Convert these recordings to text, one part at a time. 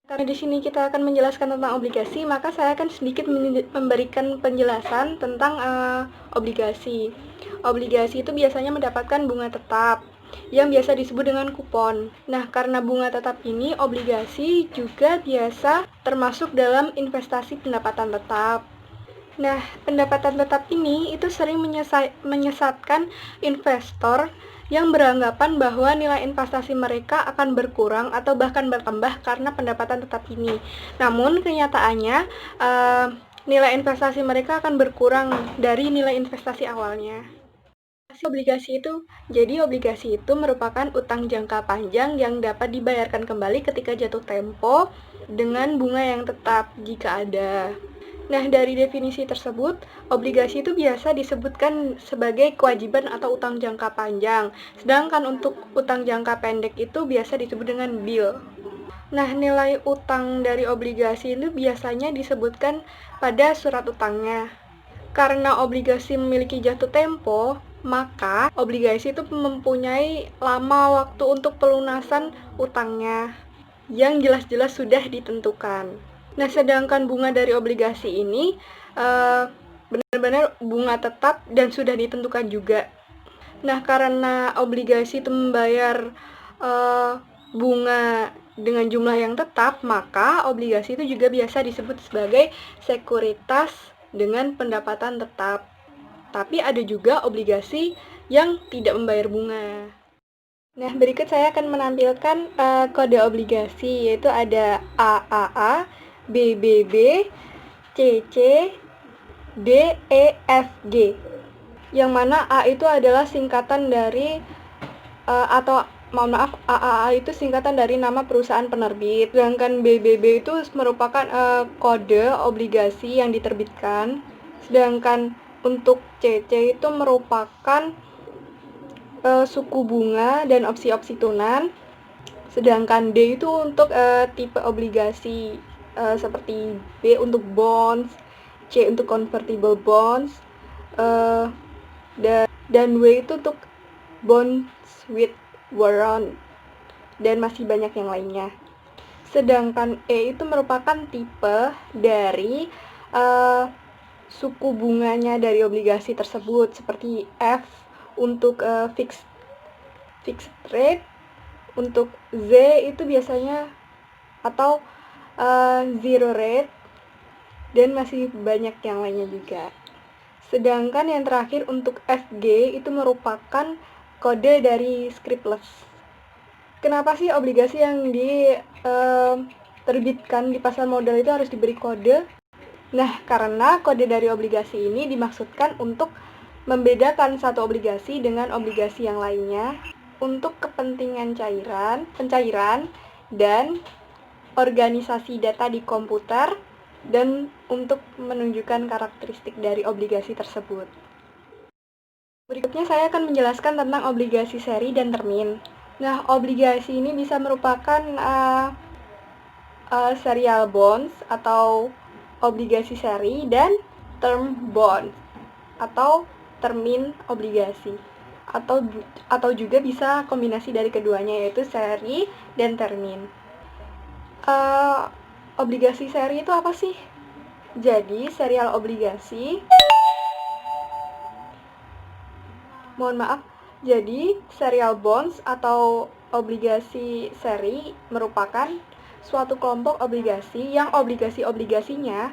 Karena di sini kita akan menjelaskan tentang obligasi, maka saya akan sedikit memberikan penjelasan tentang obligasi. Obligasi itu biasanya mendapatkan bunga tetap yang biasa disebut dengan kupon. Nah, karena bunga tetap ini, obligasi juga biasa termasuk dalam investasi pendapatan tetap. Nah, pendapatan tetap ini itu sering menyesatkan investor yang beranggapan bahwa nilai investasi mereka akan berkurang atau bahkan bertambah karena pendapatan tetap ini. Namun, kenyataannya nilai investasi mereka akan berkurang dari nilai investasi awalnya. Obligasi itu merupakan utang jangka panjang yang dapat dibayarkan kembali ketika jatuh tempo dengan bunga yang tetap jika ada. Nah, dari definisi tersebut, obligasi itu biasa disebutkan sebagai kewajiban atau utang jangka panjang, sedangkan untuk utang jangka pendek itu biasa disebut dengan bill. Nah, nilai utang dari obligasi itu biasanya disebutkan pada surat utangnya. Karena obligasi memiliki jatuh tempo, maka obligasi itu mempunyai lama waktu untuk pelunasan utangnya yang jelas-jelas sudah ditentukan. Nah, sedangkan bunga dari obligasi ini benar-benar bunga tetap dan sudah ditentukan juga. Nah, karena obligasi itu membayar bunga dengan jumlah yang tetap, maka obligasi itu juga biasa disebut sebagai sekuritas dengan pendapatan tetap. Tapi ada juga obligasi yang tidak membayar bunga. Nah, berikut saya akan menampilkan kode obligasi, yaitu ada AAA, BBB, CC, D, E, F, G. Yang mana A itu adalah singkatan dari AAA itu singkatan dari nama perusahaan penerbit. Sedangkan BBB itu merupakan kode obligasi yang diterbitkan. Sedangkan untuk CC itu merupakan suku bunga dan opsi-opsi tunan. Sedangkan D itu untuk tipe obligasi seperti B untuk bonds, C untuk convertible bonds, dan W itu untuk bonds with warrant, dan masih banyak yang lainnya. Sedangkan E itu merupakan tipe dari suku bunganya dari obligasi tersebut, seperti F untuk fixed rate, untuk Z itu biasanya atau zero rate, dan masih banyak yang lainnya juga. Sedangkan yang terakhir untuk FG itu merupakan kode dari scriptless. Kenapa sih obligasi yang diterbitkan di pasar modal itu harus diberi kode? Nah, karena kode dari obligasi ini dimaksudkan untuk membedakan satu obligasi dengan obligasi yang lainnya untuk kepentingan pencairan, dan organisasi data di komputer, dan untuk menunjukkan karakteristik dari obligasi tersebut. Berikutnya saya akan menjelaskan tentang obligasi seri dan termin. Nah, obligasi ini bisa merupakan serial bonds atau obligasi seri, dan term bonds atau termin obligasi, atau juga bisa kombinasi dari keduanya, yaitu seri dan termin. Obligasi seri itu apa sih? Jadi, serial obligasi Jadi, serial bonds atau obligasi seri merupakan suatu kelompok obligasi yang obligasi-obligasinya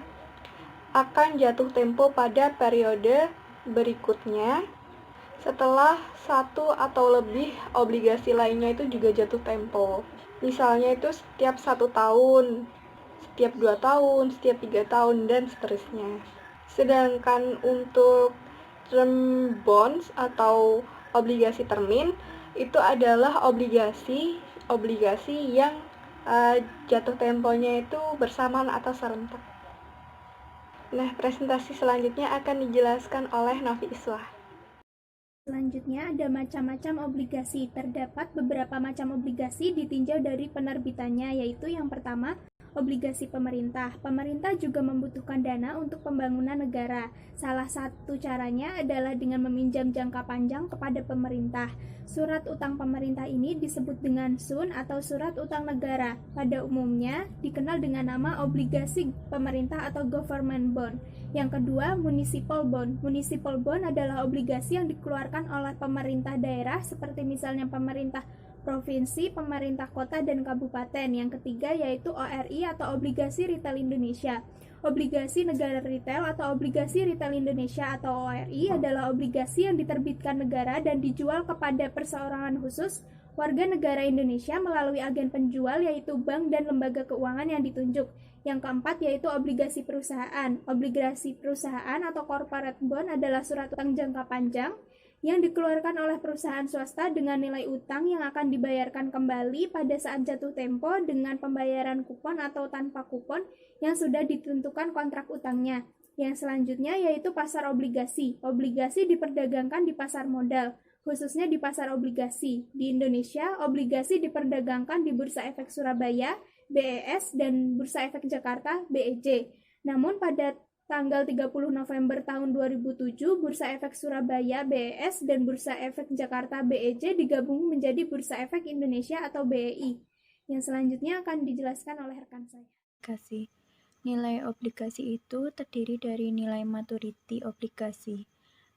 akan jatuh tempo pada periode berikutnya setelah satu atau lebih obligasi lainnya itu juga jatuh tempo. Misalnya itu setiap 1 tahun, setiap 2 tahun, setiap 3 tahun, dan seterusnya. Sedangkan untuk term bonds atau obligasi termin itu adalah obligasi yang jatuh temponya itu bersamaan atau serentak. Nah, presentasi selanjutnya akan dijelaskan oleh Novi Iswah. Selanjutnya ada macam-macam obligasi. Terdapat beberapa macam obligasi ditinjau dari penerbitannya, yaitu yang pertama, obligasi pemerintah. Pemerintah juga membutuhkan dana untuk pembangunan negara. Salah satu caranya adalah dengan meminjam jangka panjang kepada pemerintah. Surat utang pemerintah ini disebut dengan SUN atau surat utang negara. Pada umumnya dikenal dengan nama obligasi pemerintah atau government bond. Yang kedua, municipal bond. Municipal bond adalah obligasi yang dikeluarkan oleh pemerintah daerah seperti misalnya pemerintah provinsi, pemerintah kota, dan kabupaten. Yang ketiga yaitu ORI atau obligasi retail Indonesia. Obligasi negara retail atau obligasi retail Indonesia atau ORI adalah obligasi yang diterbitkan negara dan dijual kepada perseorangan khusus warga negara Indonesia melalui agen penjual yaitu bank dan lembaga keuangan yang ditunjuk. Yang keempat yaitu obligasi perusahaan. Obligasi perusahaan atau corporate bond adalah surat utang jangka panjang yang dikeluarkan oleh perusahaan swasta dengan nilai utang yang akan dibayarkan kembali pada saat jatuh tempo dengan pembayaran kupon atau tanpa kupon yang sudah ditentukan kontrak utangnya. Yang selanjutnya yaitu pasar obligasi. Obligasi diperdagangkan di pasar modal, khususnya di pasar obligasi. Di Indonesia, obligasi diperdagangkan di Bursa Efek Surabaya, BES, dan Bursa Efek Jakarta, BEJ. Namun pada tanggal 30 November tahun 2007, Bursa Efek Surabaya BES dan Bursa Efek Jakarta BEJ digabung menjadi Bursa Efek Indonesia atau BEI. Yang selanjutnya akan dijelaskan oleh rekan saya. Obligasi. Nilai obligasi itu terdiri dari nilai maturity obligasi.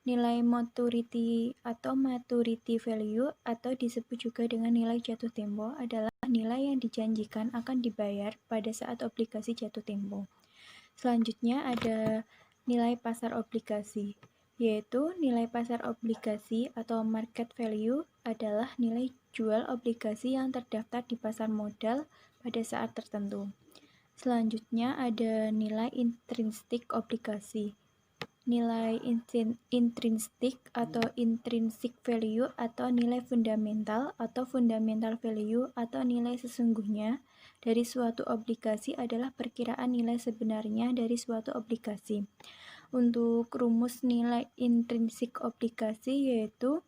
Nilai maturity atau maturity value atau disebut juga dengan nilai jatuh tempo adalah nilai yang dijanjikan akan dibayar pada saat obligasi jatuh tempo. Selanjutnya ada nilai pasar obligasi, yaitu nilai pasar obligasi atau market value adalah nilai jual obligasi yang terdaftar di pasar modal pada saat tertentu. Selanjutnya ada nilai intrinsik obligasi. Nilai intrinsik atau intrinsic value atau nilai fundamental atau fundamental value atau nilai sesungguhnya dari suatu obligasi adalah perkiraan nilai sebenarnya dari suatu obligasi. Untuk rumus nilai intrinsik obligasi yaitu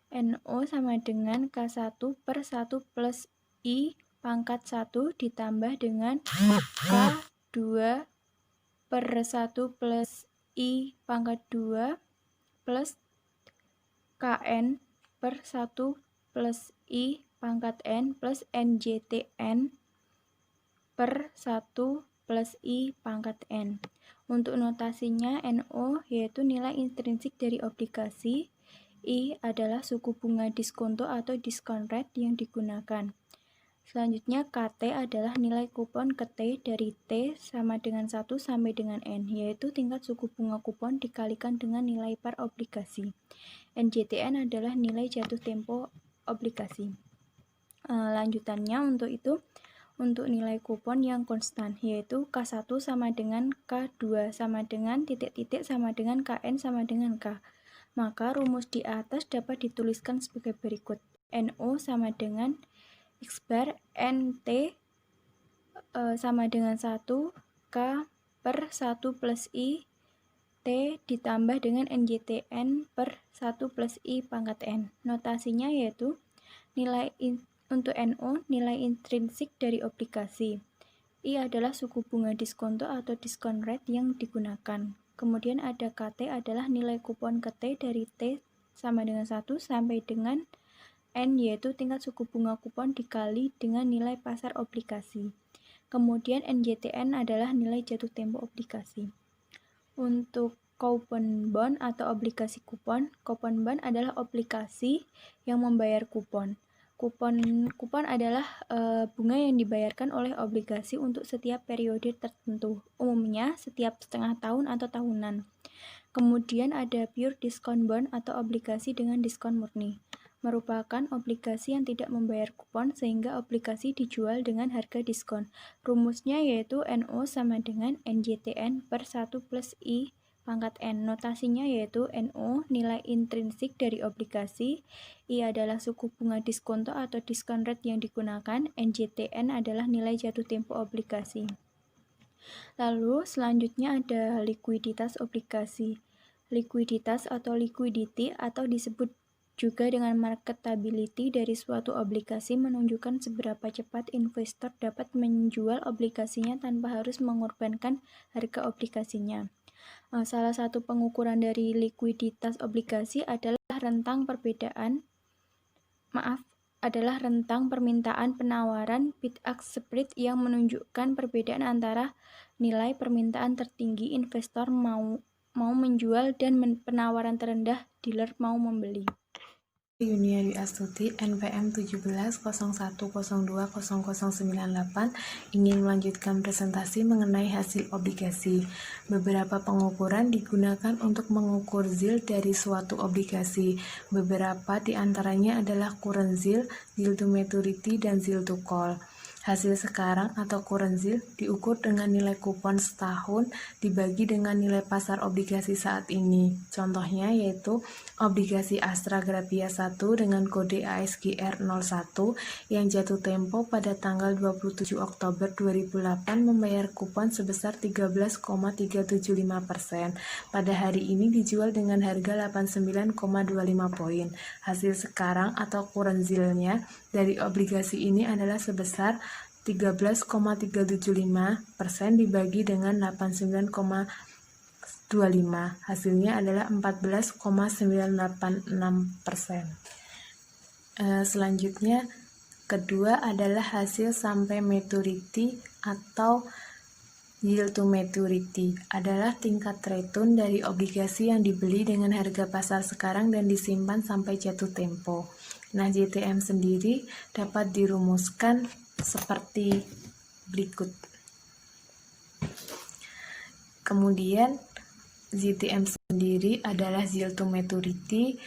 NO sama dengan K1 per 1 plus I pangkat 1 ditambah dengan K2 per 1 plus I pangkat 2 plus KN per 1 plus I pangkat N plus NJTN per 1 plus I pangkat N. Untuk notasinya NO yaitu nilai intrinsik dari obligasi, I adalah suku bunga diskonto atau discount rate yang digunakan. Selanjutnya KT adalah nilai kupon ke T dari T sama dengan 1 sampai dengan N, yaitu tingkat suku bunga kupon dikalikan dengan nilai par obligasi. NJTN adalah nilai jatuh tempo obligasi. Lanjutannya untuk nilai kupon yang konstan, yaitu K1 sama dengan K2 sama dengan titik-titik sama dengan KN sama dengan K. Maka rumus di atas dapat dituliskan sebagai berikut. NO sama dengan X bar NT sama dengan 1 K per 1 plus I T ditambah dengan NJTN per 1 plus I pangkat N. Notasinya yaitu untuk NO nilai intrinsik dari obligasi. I adalah suku bunga diskonto atau discount rate yang digunakan. Kemudian ada KT adalah nilai kupon ke T dari T sama dengan 1 sampai dengan N yaitu tingkat suku bunga kupon dikali dengan nilai pasar obligasi. Kemudian NJTN adalah nilai jatuh tempo obligasi. Untuk coupon bond atau obligasi kupon bond adalah obligasi yang membayar kupon. Kupon adalah bunga yang dibayarkan oleh obligasi untuk setiap periode tertentu, umumnya setiap setengah tahun atau tahunan. Kemudian ada pure discount bond atau obligasi dengan diskon murni. Merupakan obligasi yang tidak membayar kupon sehingga obligasi dijual dengan harga diskon. Rumusnya yaitu NO sama dengan NJTN per 1 plus I pangkat N. Notasinya yaitu NO nilai intrinsik dari obligasi, I adalah suku bunga diskonto atau discount rate yang digunakan, NJTN adalah nilai jatuh tempo obligasi. Lalu selanjutnya ada likuiditas obligasi. Likuiditas atau liquidity atau disebut juga dengan marketability dari suatu obligasi menunjukkan seberapa cepat investor dapat menjual obligasinya tanpa harus mengorbankan harga obligasinya. Salah satu pengukuran dari likuiditas obligasi adalah rentang permintaan penawaran bid-ask spread yang menunjukkan perbedaan antara nilai permintaan tertinggi investor mau menjual dan penawaran terendah dealer mau membeli. Yunia Dwi Astuti, NPM 1701020098 ingin melanjutkan presentasi mengenai hasil obligasi. Beberapa pengukuran digunakan untuk mengukur yield dari suatu obligasi. Beberapa di antaranya adalah current yield, yield to maturity, dan yield to call. Hasil sekarang atau current yield diukur dengan nilai kupon setahun dibagi dengan nilai pasar obligasi saat ini. Contohnya yaitu obligasi Astra Grapia 1 dengan kode ASGR 01 yang jatuh tempo pada tanggal 27 Oktober 2008 membayar kupon sebesar 13,375%. Pada hari ini dijual dengan harga 89,25 poin. Hasil sekarang atau current yield-nya dari obligasi ini adalah sebesar 13,375% dibagi dengan 89,25. Hasilnya adalah 14,986%. Selanjutnya, kedua adalah hasil sampai maturity atau yield to maturity adalah tingkat return dari obligasi yang dibeli dengan harga pasar sekarang dan disimpan sampai jatuh tempo. Nah, JTM sendiri dapat dirumuskan seperti berikut. Kemudian JTM sendiri adalah yield to maturity,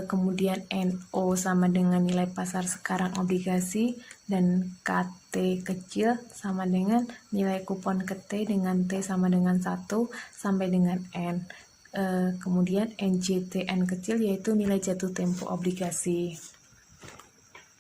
kemudian NO sama dengan nilai pasar sekarang obligasi, dan KT kecil sama dengan nilai kupon ke T dengan T sama dengan 1 sampai dengan N. Kemudian NJTN kecil yaitu nilai jatuh tempo obligasi.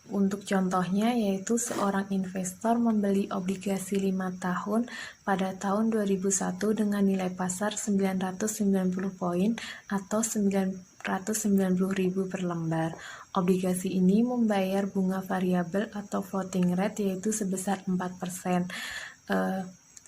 Untuk contohnya yaitu seorang investor membeli obligasi 5 tahun pada tahun 2001 dengan nilai pasar 990 poin atau 990.000 per lembar. Obligasi ini membayar bunga variabel atau floating rate yaitu sebesar 4%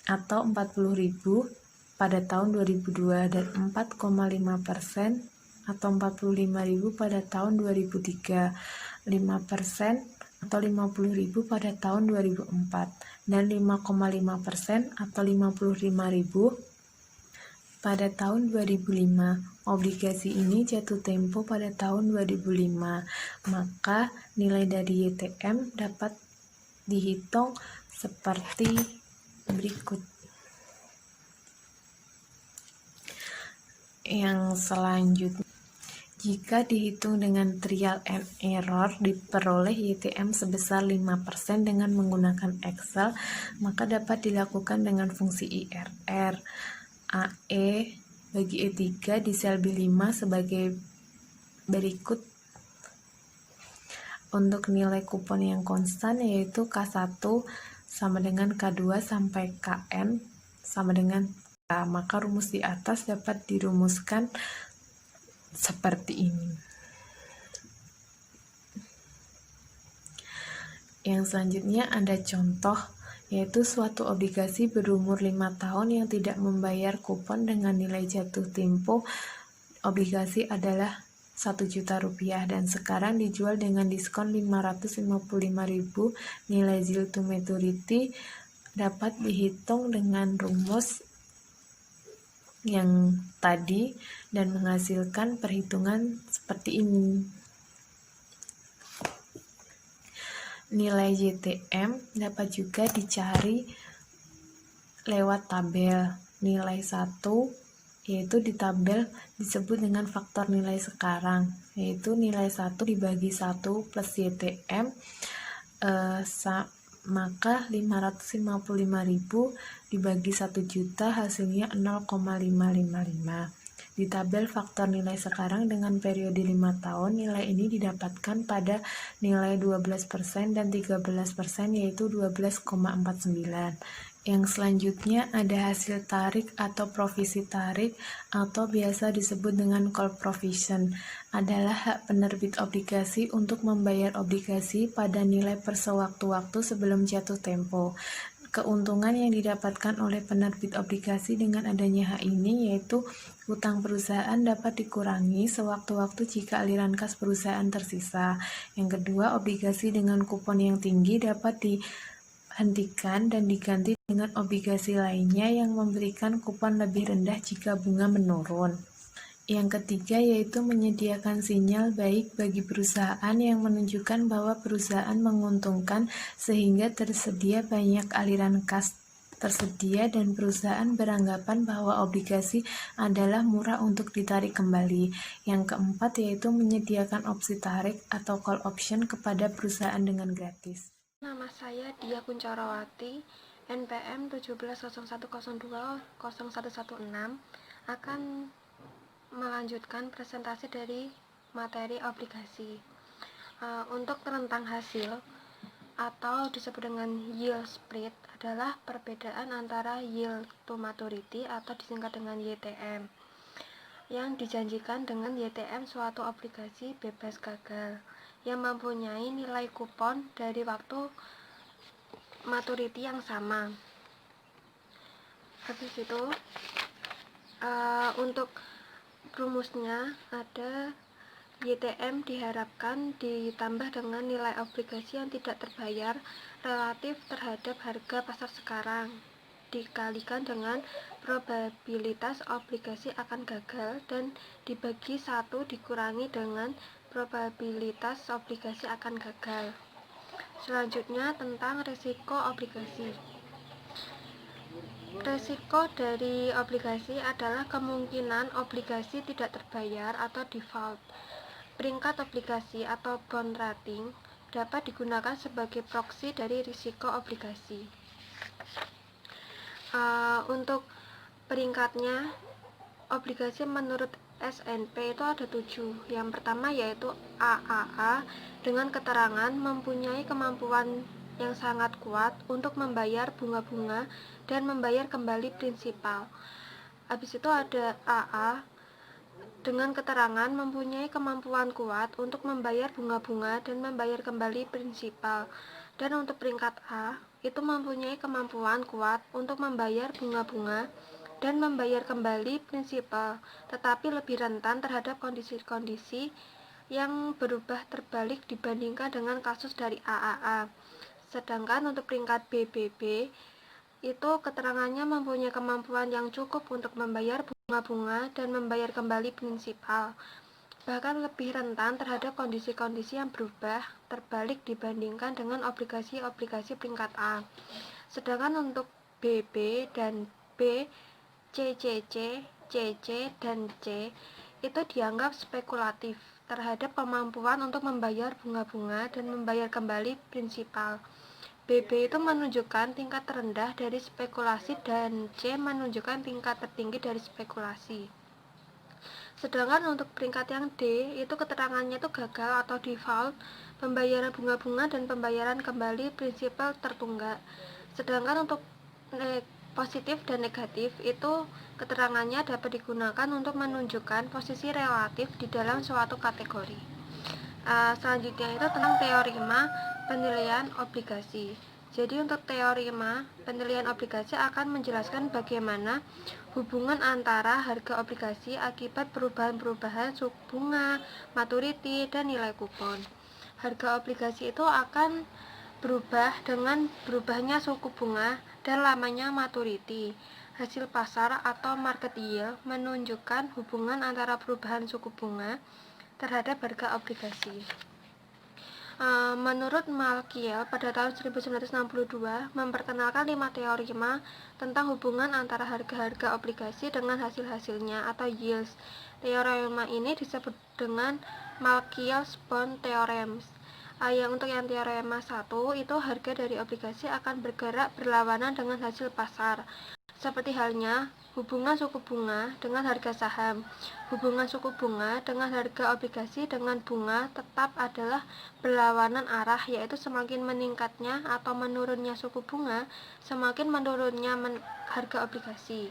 atau 40.000 pada tahun 2002 dan 4,5% atau 45.000 pada tahun 2003. 5% atau 50.000 pada tahun 2004 dan 5,5% atau 55.000 pada tahun 2005. Obligasi ini jatuh tempo pada tahun 2005. Maka nilai dari YTM dapat dihitung seperti berikut. Yang selanjutnya, jika dihitung dengan trial and error diperoleh YTM sebesar 5% dengan menggunakan Excel, maka dapat dilakukan dengan fungsi IRR. AE bagi E3 di sel B5 sebagai berikut. Untuk nilai kupon yang konstan yaitu K1 sama dengan K2 sampai KN sama dengan K, maka rumus di atas dapat dirumuskan seperti ini. Yang selanjutnya ada contoh, yaitu suatu obligasi berumur 5 tahun yang tidak membayar kupon dengan nilai jatuh tempo obligasi adalah Rp1.000.000 dan sekarang dijual dengan diskon 555.000. Nilai yield to maturity dapat dihitung dengan rumus yang tadi dan menghasilkan perhitungan seperti ini. Nilai JTM dapat juga dicari lewat tabel. Nilai 1 yaitu di tabel disebut dengan faktor nilai sekarang, yaitu nilai 1 dibagi 1 plus JTM, maka 555.000 dibagi 1 juta hasilnya 0,555. Di tabel faktor nilai sekarang dengan periode 5 tahun, nilai ini didapatkan pada nilai 12% dan 13% yaitu 12,49. Yang selanjutnya ada hasil tarik atau provisi tarik atau biasa disebut dengan call provision. Adalah hak penerbit obligasi untuk membayar obligasi pada nilai per sewaktu-waktu sebelum jatuh tempo. Keuntungan yang didapatkan oleh penerbit obligasi dengan adanya hak ini yaitu hutang perusahaan dapat dikurangi sewaktu-waktu jika aliran kas perusahaan tersisa. Yang kedua, obligasi dengan kupon yang tinggi dapat dihentikan dan diganti dengan obligasi lainnya yang memberikan kupon lebih rendah jika bunga menurun. Yang ketiga yaitu menyediakan sinyal baik bagi perusahaan yang menunjukkan bahwa perusahaan menguntungkan sehingga tersedia banyak aliran kas tersedia dan perusahaan beranggapan bahwa obligasi adalah murah untuk ditarik kembali. Yang keempat yaitu menyediakan opsi tarik atau call option kepada perusahaan dengan gratis. Nama saya Dia Kuncarawati, NPM 1701020116, akan melanjutkan presentasi dari materi obligasi. Untuk rentang hasil atau disebut dengan yield spread adalah perbedaan antara yield to maturity atau disingkat dengan YTM yang dijanjikan dengan YTM suatu obligasi bebas gagal yang mempunyai nilai kupon dari waktu maturity yang sama. Habis itu untuk rumusnya ada YTM diharapkan ditambah dengan nilai obligasi yang tidak terbayar relatif terhadap harga pasar sekarang dikalikan dengan probabilitas obligasi akan gagal dan dibagi 1 dikurangi dengan probabilitas obligasi akan gagal. Selanjutnya tentang risiko obligasi. Risiko dari obligasi adalah kemungkinan obligasi tidak terbayar atau default. Peringkat obligasi atau bond rating dapat digunakan sebagai proksi dari risiko obligasi. Untuk peringkatnya, obligasi menurut S&P itu ada 7. Yang pertama yaitu AAA dengan keterangan mempunyai kemampuan yang sangat kuat untuk membayar bunga-bunga dan membayar kembali prinsipal. Habis itu ada AA dengan keterangan mempunyai kemampuan kuat untuk membayar bunga-bunga dan membayar kembali prinsipal. Dan untuk peringkat A itu mempunyai kemampuan kuat untuk membayar bunga-bunga dan membayar kembali prinsipal, tetapi lebih rentan terhadap kondisi-kondisi yang berubah terbalik dibandingkan dengan kasus dari AAA. Sedangkan untuk peringkat BBB itu keterangannya mempunyai kemampuan yang cukup untuk membayar bunga-bunga dan membayar kembali prinsipal, bahkan lebih rentan terhadap kondisi-kondisi yang berubah terbalik dibandingkan dengan obligasi-obligasi peringkat A. Sedangkan untuk BB dan B, CCC, CC, dan C itu dianggap spekulatif terhadap kemampuan untuk membayar bunga-bunga dan membayar kembali prinsipal. BB itu menunjukkan tingkat terendah dari spekulasi dan C menunjukkan tingkat tertinggi dari spekulasi. Sedangkan untuk peringkat yang D itu keterangannya itu gagal atau default, pembayaran bunga-bunga dan pembayaran kembali prinsipal tertunggak. Sedangkan untuk positif dan negatif itu keterangannya dapat digunakan untuk menunjukkan posisi relatif di dalam suatu kategori. Selanjutnya itu tentang teorema penilaian obligasi. Jadi untuk teorema penilaian obligasi akan menjelaskan bagaimana hubungan antara harga obligasi akibat perubahan-perubahan suku bunga, maturity, dan nilai kupon. Harga obligasi itu akan berubah dengan berubahnya suku bunga dan lamanya maturity. Hasil pasar atau market yield menunjukkan hubungan antara perubahan suku bunga terhadap harga obligasi. Menurut Malkiel pada tahun 1962 memperkenalkan 5 teorema tentang hubungan antara harga-harga obligasi dengan hasil-hasilnya atau yields. Teorema ini disebut dengan Malkiel's Bond Theorems. Untuk yang teorema 1 itu harga dari obligasi akan bergerak berlawanan dengan hasil pasar. seperti halnya hubungan suku bunga dengan harga saham. Hubungan suku bunga dengan harga obligasi dengan bunga tetap adalah berlawanan arah, yaitu semakin meningkatnya atau menurunnya suku bunga, semakin menurunnya harga obligasi.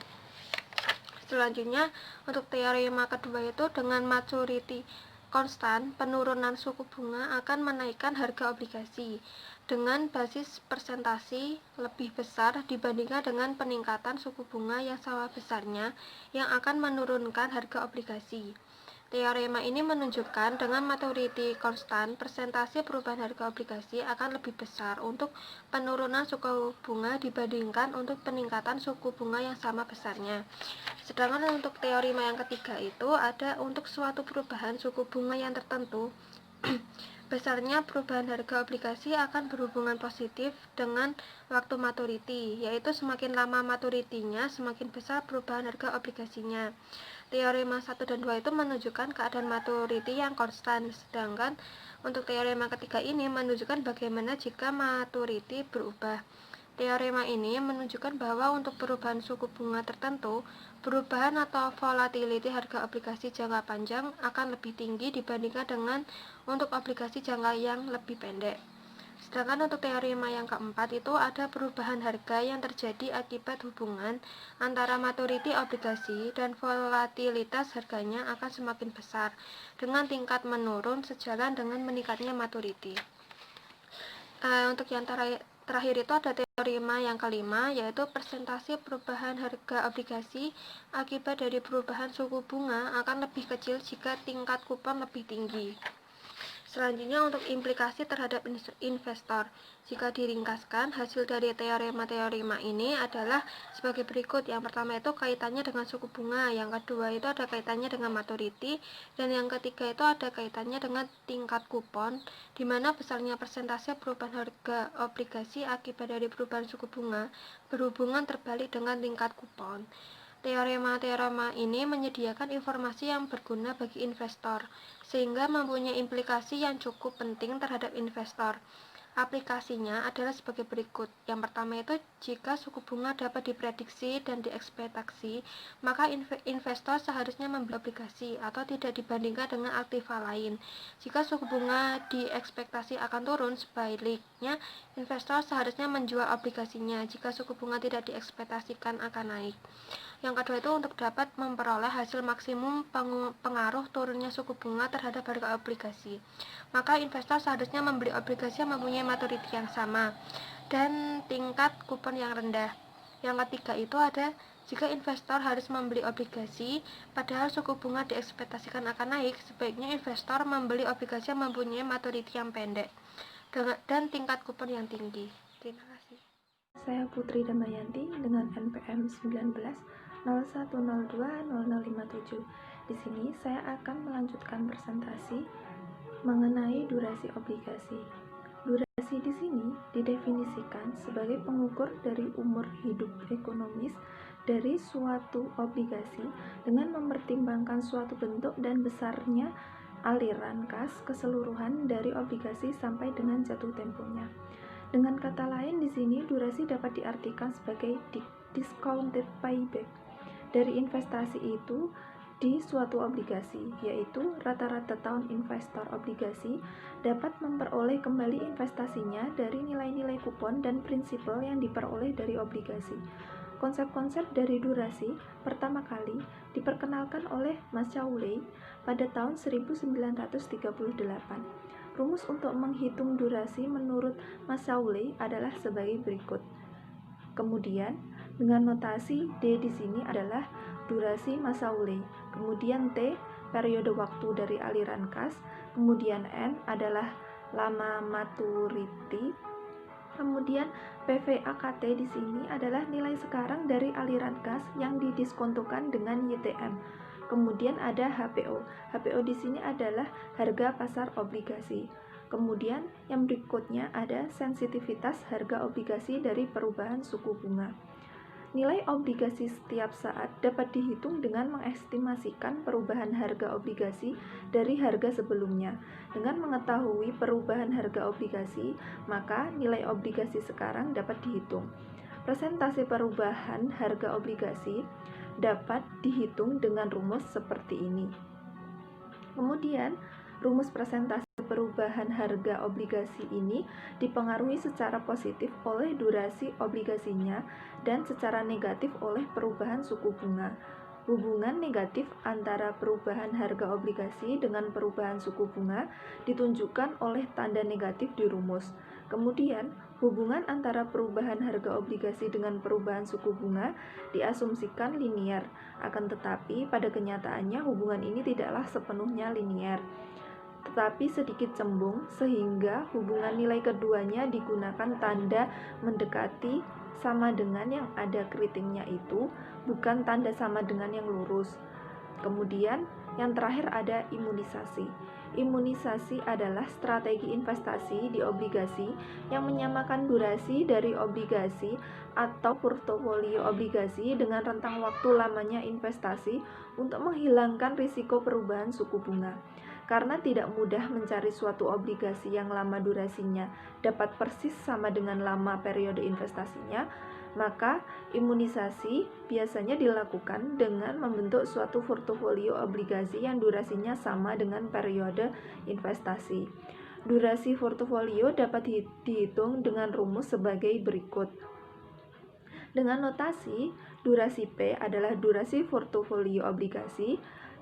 Selanjutnya, untuk teorema kedua itu dengan maturity konstan, penurunan suku bunga akan menaikkan harga obligasi dengan basis persentase lebih besar dibandingkan dengan peningkatan suku bunga yang sama besarnya yang akan menurunkan harga obligasi. Teorema ini menunjukkan dengan maturity konstan, persentase perubahan harga obligasi akan lebih besar untuk penurunan suku bunga dibandingkan untuk peningkatan suku bunga yang sama besarnya. Sedangkan untuk teorema yang ketiga itu ada untuk suatu perubahan suku bunga yang tertentu, besarnya perubahan harga obligasi akan berhubungan positif dengan waktu maturity, yaitu semakin lama maturity-nya, semakin besar perubahan harga obligasinya. Teorema 1 dan 2 itu menunjukkan keadaan maturity yang konstan, sedangkan untuk teorema ketiga ini menunjukkan bagaimana jika maturity berubah. Teorema ini menunjukkan bahwa untuk perubahan suku bunga tertentu, perubahan atau volatility harga obligasi jangka panjang akan lebih tinggi dibandingkan dengan untuk obligasi jangka yang lebih pendek. Sedangkan untuk teorema yang keempat itu ada perubahan harga yang terjadi akibat hubungan antara maturity obligasi dan volatilitas harganya akan semakin besar dengan tingkat menurun sejalan dengan meningkatnya maturity. Untuk yang terakhir itu ada teorema yang kelima, yaitu persentase perubahan harga obligasi akibat dari perubahan suku bunga akan lebih kecil jika tingkat kupon lebih tinggi. Selanjutnya untuk implikasi terhadap investor. Jika diringkaskan, hasil dari teorema-teorema ini adalah sebagai berikut. Yang pertama itu kaitannya dengan suku bunga, yang kedua itu ada kaitannya dengan maturity, dan yang ketiga itu ada kaitannya dengan tingkat kupon, di mana besarnya persentase perubahan harga obligasi akibat dari perubahan suku bunga berhubungan terbalik dengan tingkat kupon. Teorema-teorema ini menyediakan informasi yang berguna bagi investor, sehingga mempunyai implikasi yang cukup penting terhadap investor. Aplikasinya adalah sebagai berikut. Yang pertama itu, jika suku bunga dapat diprediksi dan diekspektasi, maka investor seharusnya membeli obligasi atau tidak dibandingkan dengan aktiva lain. Jika suku bunga diekspektasi akan turun, sebaliknya investor seharusnya menjual obligasinya jika suku bunga tidak diekspektasikan akan naik. Yang kedua itu untuk dapat memperoleh hasil maksimum pengaruh turunnya suku bunga terhadap harga obligasi, maka investor seharusnya membeli obligasi yang mempunyai maturity yang sama dan tingkat kupon yang rendah. Yang ketiga itu ada jika investor harus membeli obligasi padahal suku bunga diekspektasikan akan naik, sebaiknya investor membeli obligasi yang mempunyai maturity yang pendek dan tingkat kupon yang tinggi. Terima kasih. Saya Putri Damayanti dengan NPM 19 01020057. Di sini saya akan melanjutkan presentasi mengenai durasi obligasi. Durasi di sini didefinisikan sebagai pengukur dari umur hidup ekonomis dari suatu obligasi dengan mempertimbangkan suatu bentuk dan besarnya aliran kas keseluruhan dari obligasi sampai dengan jatuh temponya. Dengan kata lain, di sini durasi dapat diartikan sebagai discounted payback dari investasi itu di suatu obligasi, yaitu rata-rata tahun investor obligasi dapat memperoleh kembali investasinya dari nilai-nilai kupon dan prinsipal yang diperoleh dari obligasi. Konsep-konsep dari durasi pertama kali diperkenalkan oleh Macaulay pada tahun 1938. Rumus untuk menghitung durasi menurut Macaulay adalah sebagai berikut. Kemudian, dengan notasi D di sini adalah durasi Macaulay, kemudian T periode waktu dari aliran kas, kemudian N adalah lama maturity, kemudian PVAKT di sini adalah nilai sekarang dari aliran kas yang didiskontokan dengan YTM. Kemudian ada HPO. HPO di sini adalah harga pasar obligasi. Kemudian yang berikutnya ada sensitivitas harga obligasi dari perubahan suku bunga. Nilai obligasi setiap saat dapat dihitung dengan mengestimasikan perubahan harga obligasi dari harga sebelumnya. Dengan mengetahui perubahan harga obligasi, maka nilai obligasi sekarang dapat dihitung. Persentase perubahan harga obligasi dapat dihitung dengan rumus seperti ini. Kemudian, rumus persentase perubahan harga obligasi ini dipengaruhi secara positif oleh durasi obligasinya dan secara negatif oleh perubahan suku bunga. Hubungan negatif antara perubahan harga obligasi dengan perubahan suku bunga ditunjukkan oleh tanda negatif di rumus. Kemudian, hubungan antara perubahan harga obligasi dengan perubahan suku bunga diasumsikan linier. Akan tetapi, pada kenyataannya hubungan ini tidaklah sepenuhnya linier, tetapi sedikit cembung, sehingga hubungan nilai keduanya digunakan tanda mendekati sama dengan yang ada keritingnya itu, bukan tanda sama dengan yang lurus. Kemudian yang terakhir ada imunisasi. Imunisasi adalah strategi investasi di obligasi yang menyamakan durasi dari obligasi atau portofolio obligasi dengan rentang waktu lamanya investasi untuk menghilangkan risiko perubahan suku bunga. Karena tidak mudah mencari suatu obligasi yang lama durasinya dapat persis sama dengan lama periode investasinya, maka imunisasi biasanya dilakukan dengan membentuk suatu portofolio obligasi yang durasinya sama dengan periode investasi. Durasi portofolio dapat dihitung dengan rumus sebagai berikut. Dengan notasi, durasi P adalah durasi portofolio obligasi,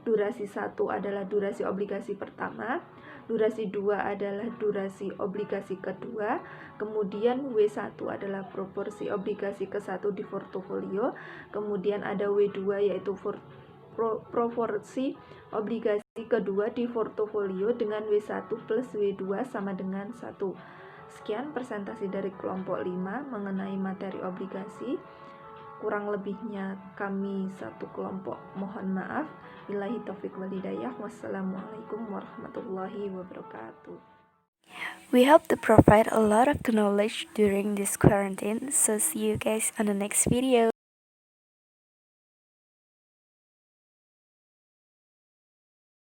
durasi 1 adalah durasi obligasi pertama, durasi 2 adalah durasi obligasi kedua, kemudian W1 adalah proporsi obligasi ke-1 di portofolio, kemudian ada W2 yaitu proporsi obligasi kedua di portofolio dengan W1 plus W2 sama dengan 1. Sekian presentasi dari kelompok 5 mengenai materi obligasi. Kurang lebihnya kami satu kelompok mohon maaf. Billahi taufiq wal hidayah. Wassalamualaikum warahmatullahi wabarakatuh. We hope to provide a lot of knowledge during this quarantine, so see you guys on the next video.